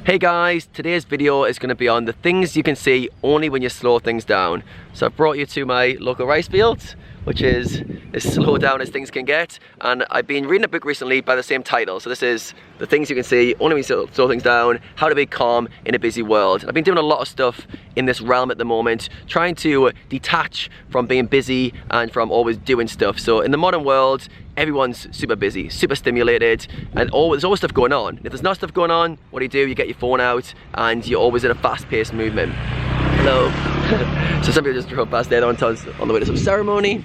Hey guys, today's video is going to be on the things you can see only when you slow things down. So I've brought you to my local rice field, which is as slow down as things can get, and I've been reading a book recently by the same title. So this is the things you can see only when you slow things down, how to be calm in a busy world. I've been doing a lot of stuff in this realm at the moment, trying to detach from being busy and from always doing stuff. So in the modern world, everyone's super busy, super stimulated, and there's always stuff going on. If there's not stuff going on, what do? You get your phone out and you're always in a fast-paced movement. Hello. So some people just drove past there on the way to some ceremony.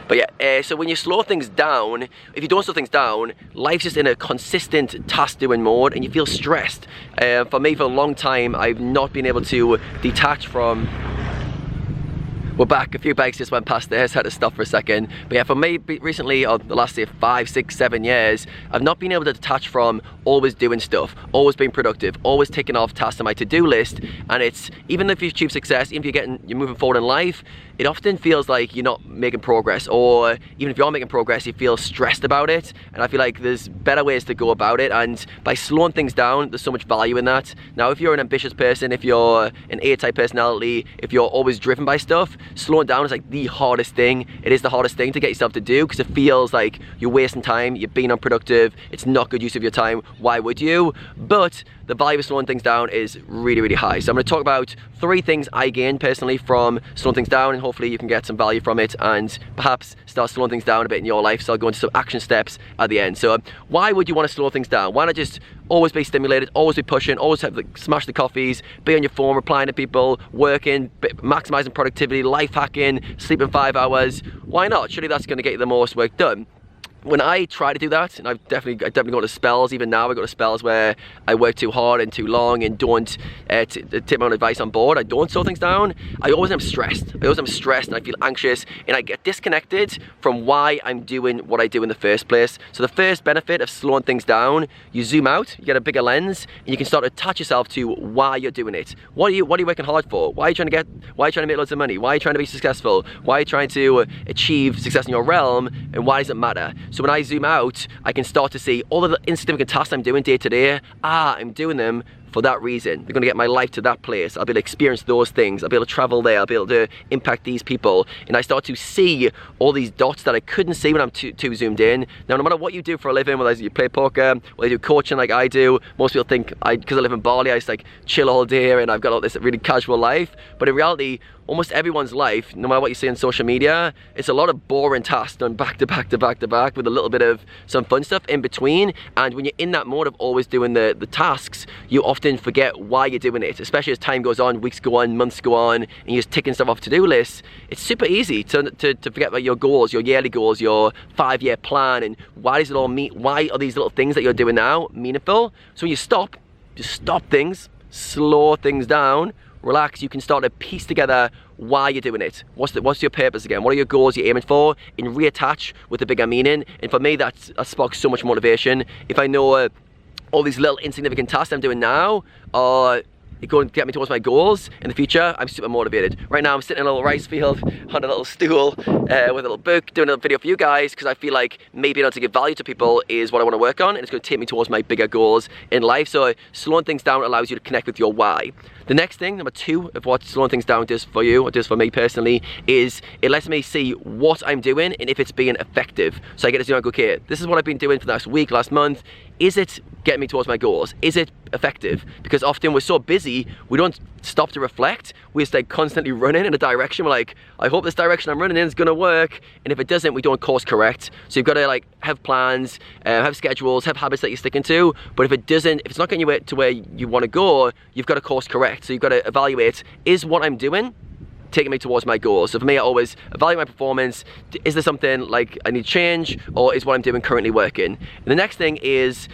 But yeah, so when you slow things down, if you don't slow things down, life's just in a consistent task-doing mode and you feel stressed. For me, for a long time, I've not been able to detach from... We're back, a few bikes just went past there, so I had to stop for a second. But yeah, for me recently, or the last say 5, 6, 7 years, I've not been able to detach from always doing stuff, always being productive, always taking off tasks on my to-do list. And it's, even if you achieve success, even if you're moving forward in life, it often feels like you're not making progress, or even if you are making progress, you feel stressed about it. And I feel like there's better ways to go about it, and by slowing things down, there's so much value in that. Now, if you're an ambitious person, if you're an A-type personality, if you're always driven by stuff, slowing down is like the hardest thing. It is the hardest thing to get yourself to do, because it feels like you're wasting time, you're being unproductive, it's not good use of your time. Why would you? But the value of slowing things down is really, really high. So I'm going to talk about 3 things I gained personally from slowing things down, and hopefully you can get some value from it and perhaps start slowing things down a bit in your life. So I'll go into some action steps at the end. So why would you want to slow things down? Why not just always be stimulated, always be pushing, always have smash the coffees, be on your phone, replying to people, working, maximizing productivity, life hacking, sleeping 5 hours? Why not? Surely that's going to get you the most work done. When I try to do that, and I've definitely got to spells, even now I go to spells where I work too hard and too long and don't take my own advice on board, I don't slow things down, I always am stressed. And I feel anxious, and I get disconnected from why I'm doing what I do in the first place. So the first benefit of slowing things down, you zoom out, you get a bigger lens, and you can start to attach yourself to why you're doing it. What are you working hard for? Why are you trying to make loads of money? Why are you trying to be successful? Why are you trying to achieve success in your realm, and why does it matter? So when I zoom out, I can start to see all of the insignificant tasks I'm doing day to day. I'm doing them for that reason. They're going to get my life to that place. I'll be able to experience those things. I'll be able to travel there. I'll be able to impact these people. And I start to see all these dots that I couldn't see when I'm too zoomed in. Now, no matter what you do for a living, whether you play poker, whether you do coaching like I do, most people think, because I live in Bali, I just like chill all day and I've got all this really casual life. But in reality, almost everyone's life, no matter what you see on social media, it's a lot of boring tasks done back to back to back to back with a little bit of some fun stuff in between. And when you're in that mode of always doing the tasks, you often forget why you're doing it, especially as time goes on, weeks go on, months go on, and you're just ticking stuff off to-do lists. It's super easy to forget about your goals, your yearly goals, your 5-year plan, and why does it all mean, why are these little things that you're doing now meaningful? So when you stop, just stop things, slow things down, relax, you can start to piece together why you're doing it. What's your purpose again? What are your goals you're aiming for? And reattach with the bigger meaning. And for me, that sparks so much motivation. If I know all these little insignificant tasks I'm doing now are going to get me towards my goals in the future, I'm super motivated. Right now I'm sitting in a little rice field on a little stool with a little book, doing a video for you guys, because I feel like maybe being able to give value to people is what I want to work on, and it's going to take me towards my bigger goals in life. So slowing things down allows you to connect with your why. The next thing, number 2 of what slowing things down does for you, or does for me personally, is it lets me see what I'm doing and if it's being effective. So I get to see, like, okay, this is what I've been doing for the last week, last month. Is it getting me towards my goals? Is it effective? Because often we're so busy, we don't stop to reflect. We just like constantly running in a direction. We're like, I hope this direction I'm running in is gonna work. And if it doesn't, we don't course correct. So you've got to like have plans, have schedules, have habits that you're sticking to. But if it's not getting you to where you want to go, you've got to course correct. So you've got to evaluate, is what I'm doing taking me towards my goals? So for me, I always evaluate my performance. Is there something like I need to change, or is what I'm doing currently working? And the next thing is,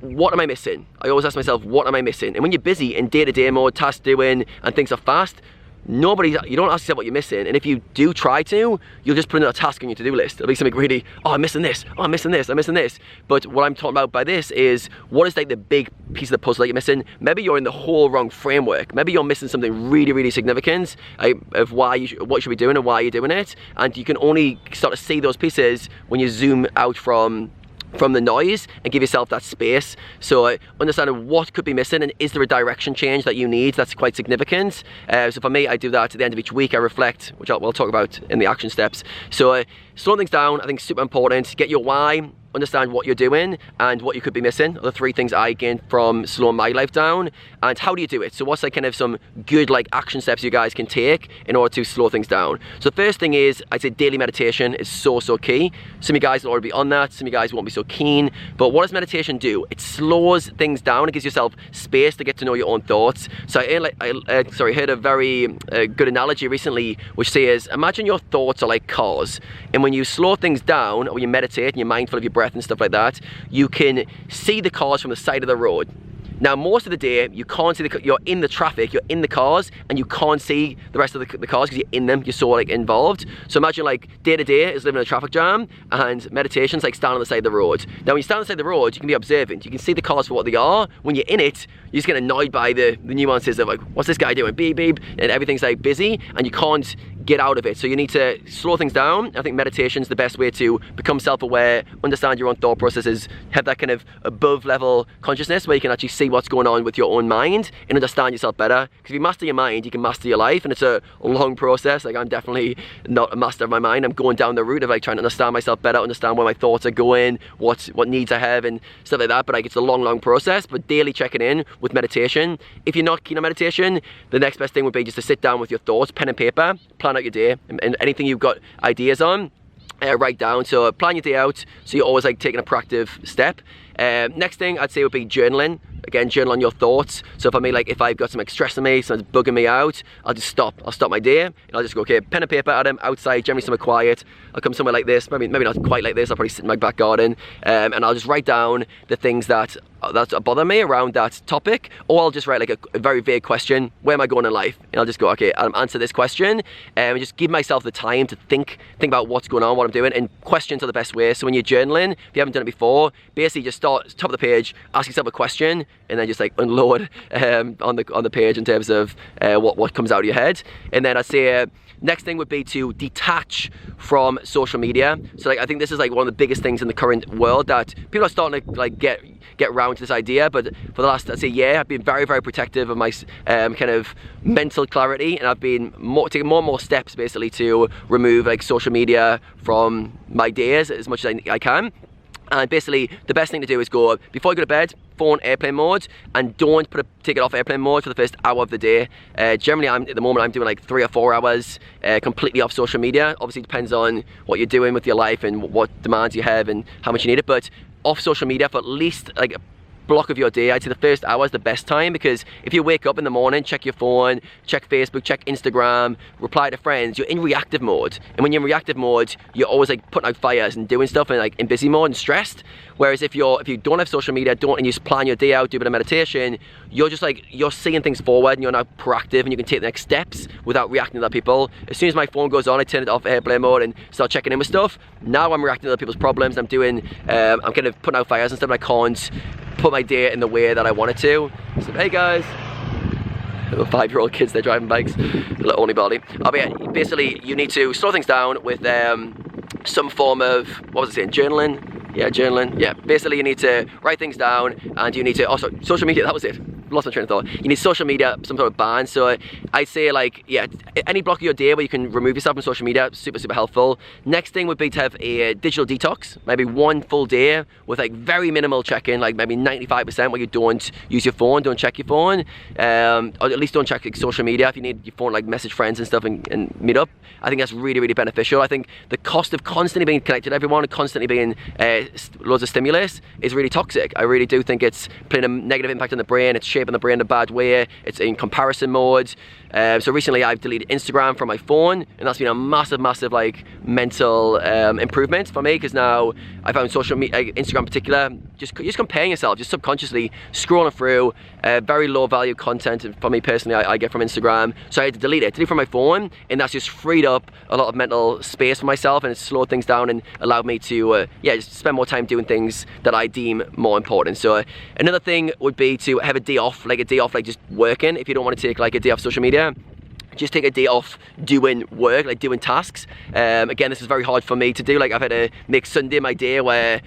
what am I missing? I always ask myself, what am I missing? And when you're busy in day-to-day mode, task doing, and things are fast, you don't ask yourself what you're missing. And if you do try to, you'll just put another task on your to-do list. It'll be something really, oh, I'm missing this, oh, I'm missing this, I'm missing this. But what I'm talking about by this is, what is like the big piece of the puzzle that you're missing? Maybe you're in the whole wrong framework. Maybe you're missing something really, really significant of what you should be doing and why you're doing it. And you can only start to see those pieces when you zoom out from from the noise and give yourself that space. So understanding what could be missing and is there a direction change that you need, that's quite significant. So for me, I do that at the end of each week. I reflect, which we'll talk about in the action steps. So slowing things down, I think is super important. Get your why, understand what you're doing and what you could be missing are the 3 things I gained from slowing my life down. And how do you do it? So what's like kind of some good like action steps you guys can take in order to slow things down? So the first thing is, I'd say daily meditation is so key. Some of you guys will already be on that, some of you guys won't be so keen, but what does meditation do? It slows things down. It gives yourself space to get to know your own thoughts. So I heard a very good analogy recently which says, imagine your thoughts are like cars, and when you slow things down or when you meditate and you're mindful of your breath and stuff like that, you can see the cars from the side of the road. Now most of the day you can't see you're in the traffic, you're in the cars and you can't see the rest of the cars because you're in them, you're so like involved. So imagine like day to day is living in a traffic jam and meditation's like standing on the side of the road. Now when you stand on the side of the road, you can be observant, you can see the cars for what they are. When you're in it, you just get annoyed by the nuances of like, what's this guy doing, beep beep, and everything's like busy and you can't get out of it. So you need to slow things down. I think meditation's the best way to become self-aware, understand your own thought processes, have that kind of above level consciousness where you can actually see what's going on with your own mind and understand yourself better. Because if you master your mind, you can master your life, and it's a long process. Like I'm definitely not a master of my mind. I'm going down the route of like trying to understand myself better, understand where my thoughts are going, what needs I have and stuff like that. But like it's a long process. But daily checking in with meditation. If you're not keen on meditation, the next best thing would be just to sit down with your thoughts, pen and paper, plan out your day and anything you've got ideas on. Write down. So plan your day out so you're always like taking a proactive step. Next thing I'd say would be journaling. Again, journal on your thoughts. So for me, like if I've got something stressing me, something's bugging me out, I'll just stop. I'll stop my day and I'll just go, okay, pen and paper, Adam, outside, generally somewhere quiet. I'll come somewhere like this, maybe not quite like this, I'll probably sit in my back garden and I'll just write down the things that bother me around that topic, or I'll just write like a very vague question, where am I going in life? And I'll just go, okay, I'll answer this question and just give myself the time to think about what's going on, what I'm doing, and questions are the best way. So when you're journaling, if you haven't done it before, basically just start top of the page, ask yourself a question and then just like unload on the page in terms of what comes out of your head. And then I'd say next thing would be to detach from social media. So like I think this is like one of the biggest things in the current world that people are starting to like get around to this idea. But for the last, I'd say, year, I've been very protective of my kind of mental clarity, and I've been taking more and more steps basically to remove like social media from my days as much as I can. And basically the best thing to do is go, before you go to bed, phone airplane mode, and don't take it off airplane mode for the first hour of the day. Generally at the moment I'm doing like 3 or 4 hours completely off social media. Obviously it depends on what you're doing with your life and what demands you have and how much you need it, but off social media for at least like a block of your day. I'd say the first hour is the best time, because if you wake up in the morning, check your phone, check Facebook, check Instagram, reply to friends, you're in reactive mode. And when you're in reactive mode, you're always like putting out fires and doing stuff and like in busy mode and stressed. Whereas if you don't have social media, and you just plan your day out, do a bit of meditation, you're just like, you're seeing things forward and you're now proactive and you can take the next steps without reacting to other people. As soon as my phone goes on, I turn it off airplane mode and start checking in with stuff. Now I'm reacting to other people's problems. I'm kind of putting out fires and stuff, and I can't put my day in the way that I wanted to. So hey guys, little 5-year-old kids, they're driving bikes, little only body. Basically you need to slow things down with some form of, what was I saying, journaling? Yeah, journaling. Yeah, basically you need to write things down, and you need to also social media. That was it. Lost my train of thought. You need social media, some sort of ban. So I'd say like, yeah, any block of your day where you can remove yourself from social media, super helpful. Next thing would be to have a digital detox, maybe 1 full day with like very minimal check-in, like maybe 95% where you don't use your phone, don't check your phone, or at least don't check like, social media. If you need your phone, like message friends and stuff and meet up, I think that's really beneficial. I think the cost of constantly being connected to everyone and constantly being loads of stimulus is really toxic. I really do think it's playing a negative impact on the brain. It's shaping the brain in a bad way. It's in comparison mode. So recently I've deleted Instagram from my phone, and that's been a massive like mental improvement for me, because now I found social media, Instagram in particular, just comparing yourself, just subconsciously scrolling through very low value content. And for me personally, I get from Instagram, so I had to delete it from my phone, and that's just freed up a lot of mental space for myself, and it slowed things down and allowed me to just spend more time doing things that I deem more important. So another thing would be to have a day off, like just working. If you don't want to take like a day off social media, just take a day off doing work, like doing tasks. Again, this is very hard for me to do. Like I've had to make Sunday my day where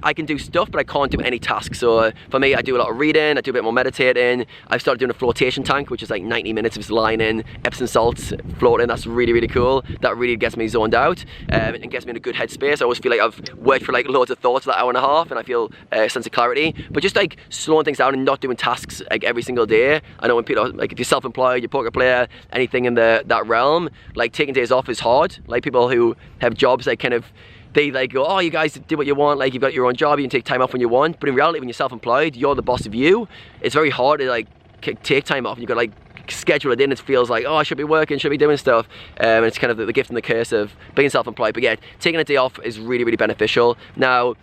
I can do stuff, but I can't do any tasks. So for me, I do a lot of reading, I do a bit more meditating. I've started doing a flotation tank, which is like 90 minutes of just lying in Epsom salts, floating. That's really, really cool. That really gets me zoned out and gets me in a good headspace. I always feel like I've worked for like loads of thoughts for that hour and a half, and I feel a sense of clarity. But just like slowing things down and not doing tasks like every single day. I know when people, like if you're self-employed, you're a poker player, anything in that realm, like taking days off is hard. Like people who have jobs, like kind of, they like go, oh, you guys do what you want, like you've got your own job, you can take time off when you want. But in reality, when you're self-employed, you're the boss of you. It's very hard to like take time off. You've got to like schedule it in. It feels like, oh, I should be working, should be doing stuff. And it's kind of the gift and the curse of being self-employed. But yeah, taking a day off is really, really beneficial. Now,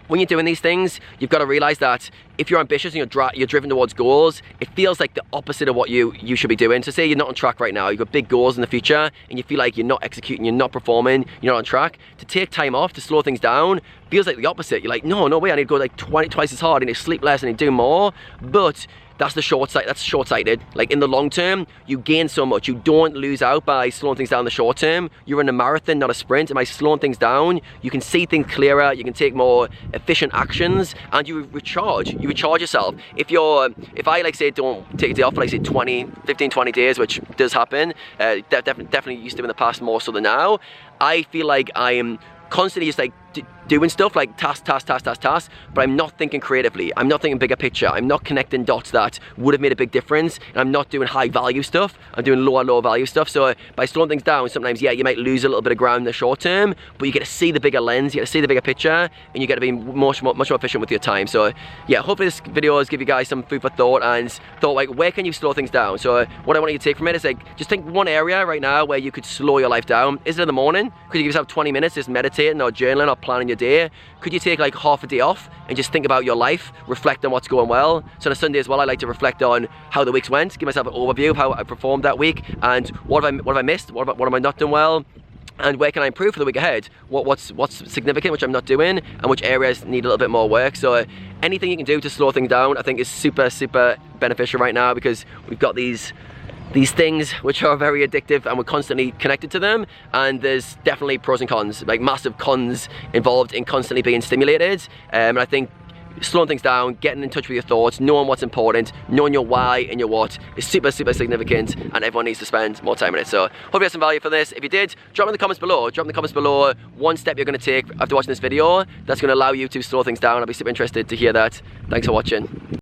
when you're doing these things, you've got to realize that if you're ambitious and you're driven towards goals, it feels like the opposite of what you should be doing. So say you're not on track right now, you've got big goals in the future, and you feel like you're not executing, you're not performing, you're not on track. To take time off, to slow things down, feels like the opposite. You're like, no way, I need to go like twice as hard, I need to sleep less, I need to do more. But that's short-sighted. Like in the long term, you gain so much. You don't lose out by slowing things down in the short term. You're in a marathon, not a sprint. And by slowing things down, you can see things clearer, you can take more efficient actions, and you recharge yourself. If I like say don't take a day off for like say 15, 20 days, which does happen, definitely used to in the past more so than now, I feel like I am constantly just like doing stuff like task, but I'm not thinking creatively. I'm not thinking bigger picture. I'm not connecting dots that would have made a big difference. And I'm not doing high value stuff. I'm doing lower value stuff. So by slowing things down, sometimes, yeah, you might lose a little bit of ground in the short term, but you get to see the bigger lens, you get to see the bigger picture, and you get to be much more efficient with your time. So yeah, hopefully this video has give you guys some food for thought and thought like, where can you slow things down? So what I want you to take from it is like, just think one area right now where you could slow your life down. Is it in the morning? Could you give yourself 20 minutes just meditating or journaling or planning your day? Could you take like half a day off and just think about your life, reflect on what's going well? So on a Sunday as well, I like to reflect on how the week's went, give myself an overview of how I performed that week, and what have I missed, what am I not doing well, and where can I improve for the week ahead? What's significant, which I'm not doing, and which areas need a little bit more work. So anything you can do to slow things down, I think is super beneficial right now, because we've got these things which are very addictive and we're constantly connected to them, and there's definitely pros and cons, like massive cons involved in constantly being stimulated. And I think slowing things down, getting in touch with your thoughts, knowing what's important, knowing your why and your what is super significant, and everyone needs to spend more time on it. So hope you had some value for this. If you did, drop in the comments below one step you're going to take after watching this video that's going to allow you to slow things down. I'll be super interested to hear that. Thanks for watching.